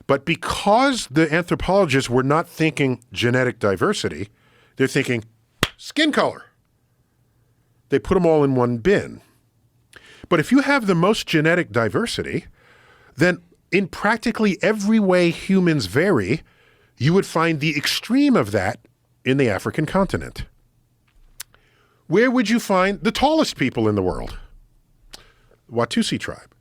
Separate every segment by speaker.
Speaker 1: But because the anthropologists were not thinking genetic diversity, they're thinking skin color. They put them all in one bin. But if you have the most genetic diversity, then in practically every way humans vary, you would find the extreme of that in the African continent. Where would you find the tallest people in the world? Watusi tribe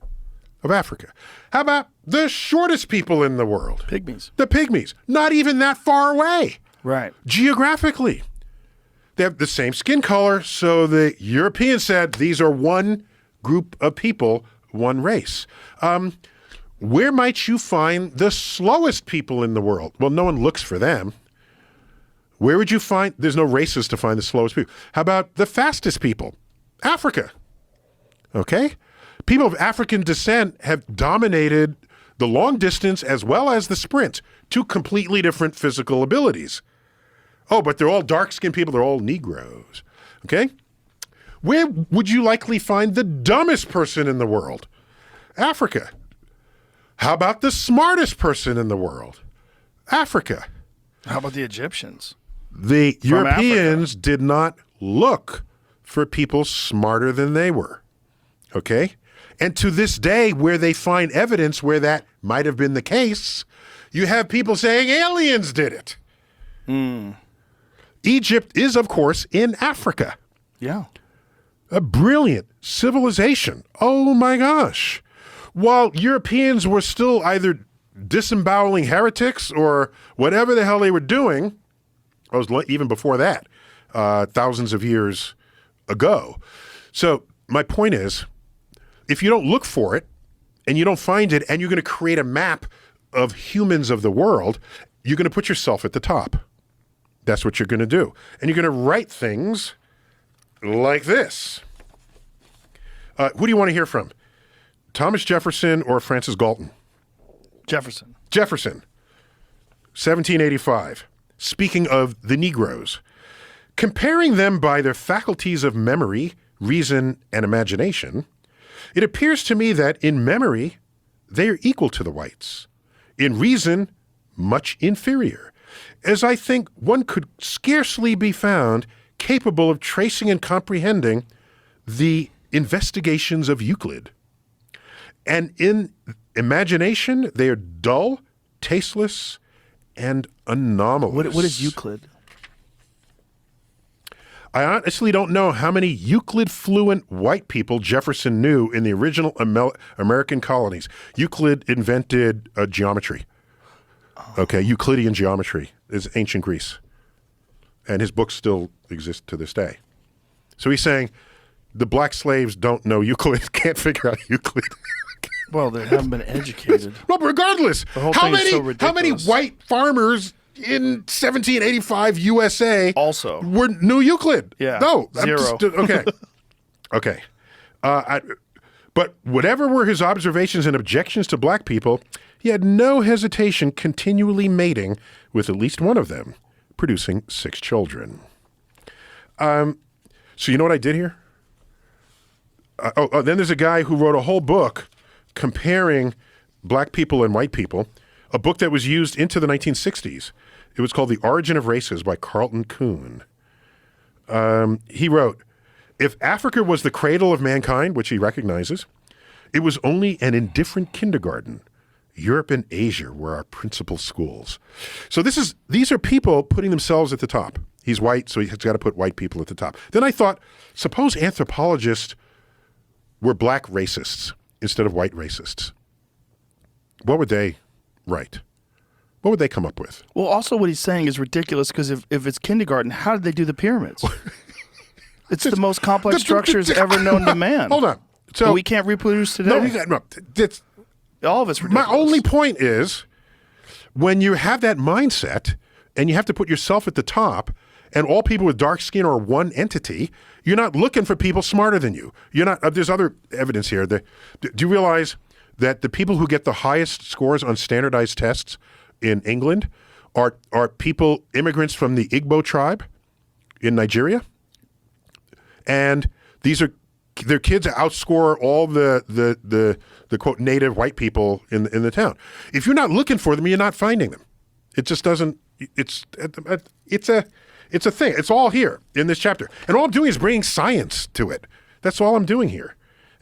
Speaker 1: of Africa. How about the shortest people in the world?
Speaker 2: Pygmies.
Speaker 1: The Pygmies. Not even that far away.
Speaker 2: Right.
Speaker 1: Geographically. They have the same skin color, so the Europeans said these are one group of people, one race. Where might you find the slowest people in the world? Well, no one looks for them. Where would you find, there's no races to find the slowest people. How about the fastest people? Africa. Okay? People of African descent have dominated the long distance as well as the sprint, two completely different physical abilities. Oh, but they're all dark-skinned people, they're all Negroes. Okay? Where would you likely find the dumbest person in the world? Africa. How about the smartest person in the world? Africa.
Speaker 2: How about the Egyptians?
Speaker 1: The Europeans
Speaker 2: Africa.
Speaker 1: did not look for people smarter than they were. Okay? And to this day, where they find evidence where that might have been the case, you have people saying aliens did it. Egypt is, of course, in Africa.
Speaker 2: Yeah.
Speaker 1: A brilliant civilization. Oh my gosh. While Europeans were still either disemboweling heretics or whatever the hell they were doing, I was even before that, thousands of years ago. So my point is, if you don't look for it and you don't find it and you're going to create a map of humans of the world, you're going to put yourself at the top. That's what you're going to do. And you're going to write things like this. Who do you want to hear from? Thomas Jefferson or Francis Galton?
Speaker 2: Jefferson.
Speaker 1: Jefferson, 1785. Speaking of the Negroes, comparing them by their faculties of memory, reason, and imagination, it appears to me that in memory, they are equal to the whites. In reason, much inferior, as I think one could scarcely be found capable of tracing and comprehending the investigations of Euclid. And in imagination, they are dull, tasteless, and anomalous.
Speaker 2: What is Euclid?
Speaker 1: I honestly don't know how many Euclid-fluent white people Jefferson knew in the original American colonies. Euclid invented geometry. Okay, Euclidean geometry is ancient Greece. And his books still exist to this day. So he's saying the black slaves don't know Euclid, can't figure out Euclid.
Speaker 2: Well, they haven't been educated.
Speaker 1: Well, regardless,
Speaker 2: The whole
Speaker 1: how
Speaker 2: thing is so
Speaker 1: many
Speaker 2: ridiculous.
Speaker 1: white farmers in 1785 USA
Speaker 2: Also.
Speaker 1: knew Euclid?
Speaker 2: Yeah,
Speaker 1: No.
Speaker 2: zero.
Speaker 1: Okay. Okay. But whatever were his observations and objections to black people, he had no hesitation continually mating with at least one of them, producing 6 children. So you know what I did here? Then there's a guy who wrote a whole book comparing black people and white people, a book that was used into the 1960s. It was called The Origin of Races by Carlton Kuhn. He wrote, if Africa was the cradle of mankind, which he recognizes, it was only an indifferent kindergarten. Europe and Asia were our principal schools. So these are people putting themselves at the top. He's white, so he's got to put white people at the top. Then I thought, suppose anthropologists were black racists instead of white racists. What would they write? What would they come up with?
Speaker 2: Well, also what he's saying is ridiculous because if it's kindergarten, how did they do the pyramids? It's the most complex structures ever known to man.
Speaker 1: Hold on. So
Speaker 2: But we can't reproduce today.
Speaker 1: No,
Speaker 2: All of it's ridiculous.
Speaker 1: my only point is when you have that mindset and you have to put yourself at the top and all people with dark skin are one entity, you're not looking for people smarter than you. You're not. There's other evidence here. Do you realize that the people who get the highest scores on standardized tests in England are people, immigrants from the Igbo tribe in Nigeria? And these are their kids outscore all the quote native white people in the town. If you're not looking for them, you're not finding them. It just doesn't. It's a thing. It's all here in this chapter, and all I'm doing is bringing science to it. That's all I'm doing here.